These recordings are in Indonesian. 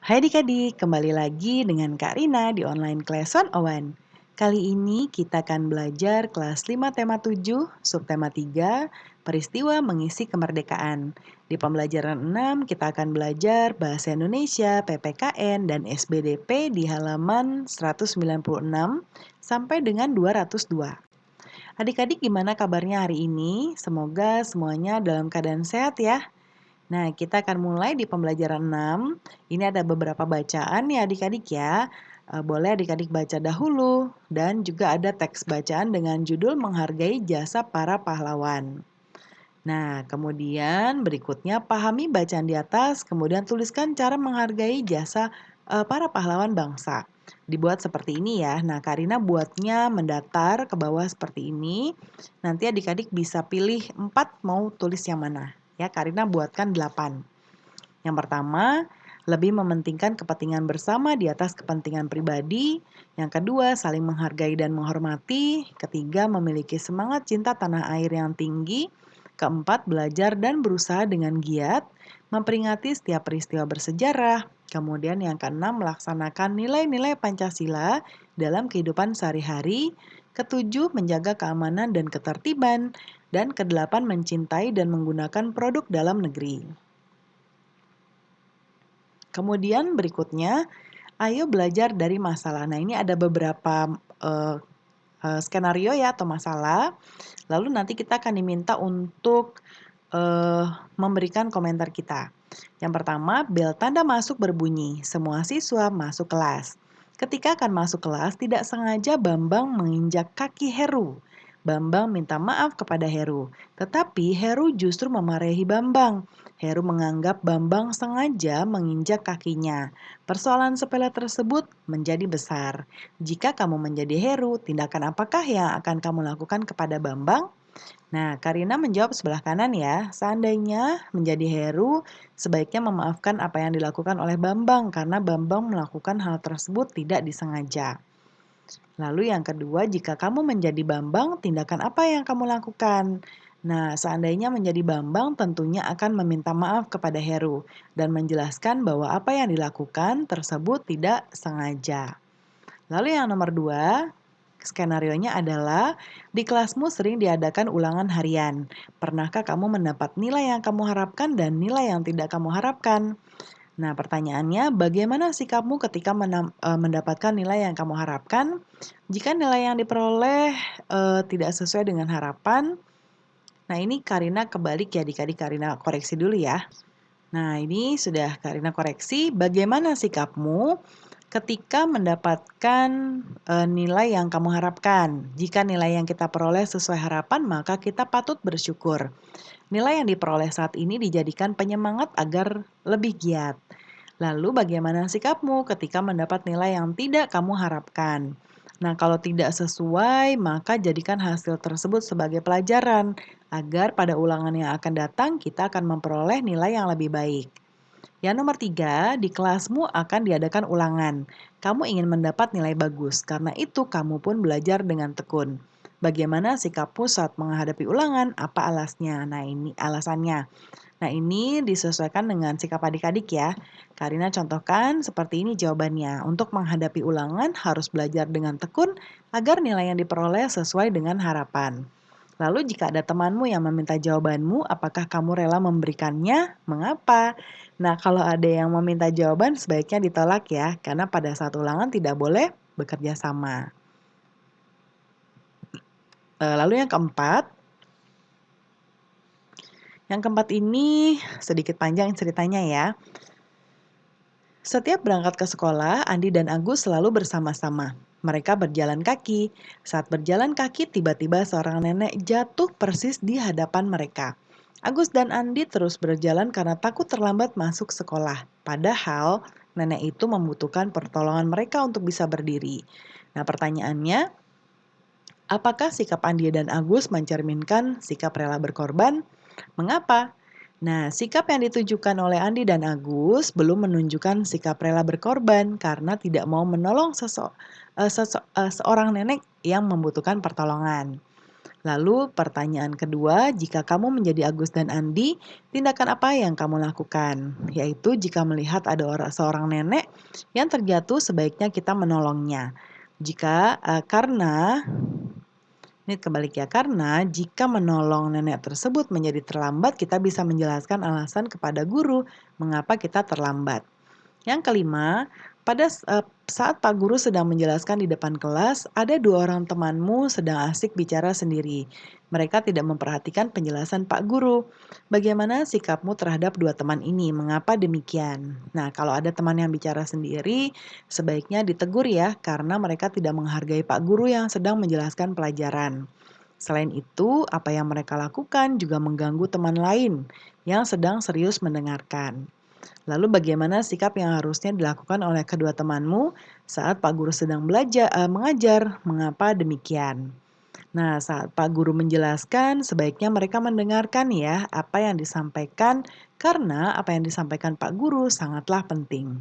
Hai adik-adik, kembali lagi dengan Kak Rina di online class 101. Kali ini kita akan belajar kelas 5 tema 7, subtema 3, peristiwa mengisi kemerdekaan. Di pembelajaran 6 kita akan belajar Bahasa Indonesia, PPKN, dan SBDP di halaman 196 sampai dengan 202. Adik-adik gimana kabarnya hari ini? Semoga semuanya dalam keadaan sehat ya. Nah, kita akan mulai di pembelajaran 6. Ini ada beberapa bacaan ya adik-adik ya. Boleh adik-adik baca dahulu. Dan juga ada teks bacaan dengan judul Menghargai Jasa Para Pahlawan. Nah, kemudian berikutnya pahami bacaan di atas, kemudian tuliskan cara menghargai jasa para pahlawan bangsa. Dibuat seperti ini ya. Nah, Karina buatnya mendatar ke bawah seperti ini. Nanti adik-adik bisa pilih 4 mau tulis yang mana. Ya, Karina buatkan 8. Yang pertama, lebih mementingkan kepentingan bersama di atas kepentingan pribadi. Yang kedua, saling menghargai dan menghormati. Ketiga, memiliki semangat cinta tanah air yang tinggi. Keempat, belajar dan berusaha dengan giat. Memperingati setiap peristiwa bersejarah. Kemudian yang keenam, melaksanakan nilai-nilai Pancasila dalam kehidupan sehari-hari. Ketujuh, menjaga keamanan dan ketertiban. Dan kedelapan, mencintai dan menggunakan produk dalam negeri. Kemudian berikutnya, ayo belajar dari masalah. Nah, ini ada beberapa skenario ya atau masalah. Lalu nanti kita akan diminta untuk memberikan komentar kita. Yang pertama, bel tanda masuk berbunyi. Semua siswa masuk kelas. Ketika akan masuk kelas, tidak sengaja Bambang menginjak kaki Heru. Bambang minta maaf kepada Heru, tetapi Heru justru memarahi Bambang. Heru menganggap Bambang sengaja menginjak kakinya. Persoalan sepele tersebut menjadi besar. Jika kamu menjadi Heru, tindakan apakah yang akan kamu lakukan kepada Bambang? Nah, Karina menjawab sebelah kanan ya. Seandainya menjadi Heru, sebaiknya memaafkan apa yang dilakukan oleh Bambang karena Bambang melakukan hal tersebut tidak disengaja. Lalu yang kedua, jika kamu menjadi Bambang, tindakan apa yang kamu lakukan? Nah, seandainya menjadi Bambang tentunya akan meminta maaf kepada Heru dan menjelaskan bahwa apa yang dilakukan tersebut tidak sengaja. Lalu yang nomor 2, skenarionya adalah di kelasmu sering diadakan ulangan harian. Pernahkah kamu mendapat nilai yang kamu harapkan dan nilai yang tidak kamu harapkan? Nah, pertanyaannya, bagaimana sikapmu ketika mendapatkan nilai yang kamu harapkan? Jika nilai yang diperoleh tidak sesuai dengan harapan, nah ini Karina kebalik ya, adik-adik Karina koreksi dulu ya. Nah, ini sudah Karina koreksi. Bagaimana sikapmu ketika mendapatkan nilai yang kamu harapkan? Jika nilai yang kita peroleh sesuai harapan, maka kita patut bersyukur. Nilai yang diperoleh saat ini dijadikan penyemangat agar lebih giat. Lalu bagaimana sikapmu ketika mendapat nilai yang tidak kamu harapkan? Nah, kalau tidak sesuai, maka jadikan hasil tersebut sebagai pelajaran agar pada ulangan yang akan datang kita akan memperoleh nilai yang lebih baik. Yang nomor 3, di kelasmu akan diadakan ulangan. Kamu ingin mendapat nilai bagus, karena itu kamu pun belajar dengan tekun. Bagaimana sikapmu saat menghadapi ulangan? Apa alasnya? Nah, ini alasannya. Nah, ini disesuaikan dengan sikap adik-adik ya. Karina contohkan seperti ini jawabannya. Untuk menghadapi ulangan harus belajar dengan tekun agar nilai yang diperoleh sesuai dengan harapan. Lalu jika ada temanmu yang meminta jawabanmu, apakah kamu rela memberikannya? Mengapa? Nah, kalau ada yang meminta jawaban sebaiknya ditolak ya, karena pada saat ulangan tidak boleh bekerja sama. Lalu yang keempat, ini sedikit panjang ceritanya ya. Setiap berangkat ke sekolah, Andi dan Agus selalu bersama-sama. Mereka berjalan kaki. Saat berjalan kaki, tiba-tiba seorang nenek jatuh persis di hadapan mereka. Agus dan Andi terus berjalan karena takut terlambat masuk sekolah. Padahal, nenek itu membutuhkan pertolongan mereka untuk bisa berdiri. Nah, pertanyaannya, apakah sikap Andi dan Agus mencerminkan sikap rela berkorban? Mengapa? Nah, sikap yang ditujukan oleh Andi dan Agus belum menunjukkan sikap rela berkorban karena tidak mau menolong seorang nenek yang membutuhkan pertolongan. Lalu pertanyaan kedua, jika kamu menjadi Agus dan Andi, tindakan apa yang kamu lakukan? Yaitu jika melihat ada seorang nenek yang terjatuh, sebaiknya kita menolongnya. Ini kebalik ya, karena jika menolong nenek tersebut menjadi terlambat, kita bisa menjelaskan alasan kepada guru mengapa kita terlambat. Yang kelima, saat Pak Guru sedang menjelaskan di depan kelas, ada dua orang temanmu sedang asik bicara sendiri. Mereka tidak memperhatikan penjelasan Pak Guru. Bagaimana sikapmu terhadap dua teman ini? Mengapa demikian? Nah, kalau ada teman yang bicara sendiri, sebaiknya ditegur ya, karena mereka tidak menghargai Pak Guru yang sedang menjelaskan pelajaran. Selain itu, apa yang mereka lakukan juga mengganggu teman lain yang sedang serius mendengarkan. Lalu bagaimana sikap yang harusnya dilakukan oleh kedua temanmu saat Pak Guru sedang mengajar? Mengapa demikian? Nah, saat Pak Guru menjelaskan, sebaiknya mereka mendengarkan ya apa yang disampaikan, karena apa yang disampaikan Pak Guru sangatlah penting.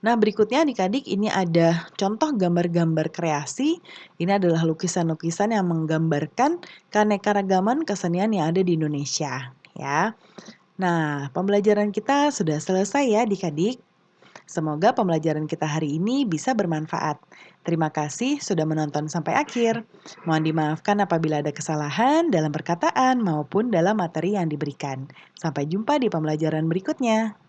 Nah, berikutnya adik-adik ini ada contoh gambar-gambar kreasi. Ini adalah lukisan-lukisan yang menggambarkan keanekaragaman kesenian yang ada di Indonesia, ya. Nah, pembelajaran kita sudah selesai ya adik-adik. Semoga pembelajaran kita hari ini bisa bermanfaat. Terima kasih sudah menonton sampai akhir. Mohon dimaafkan apabila ada kesalahan dalam perkataan maupun dalam materi yang diberikan. Sampai jumpa di pembelajaran berikutnya.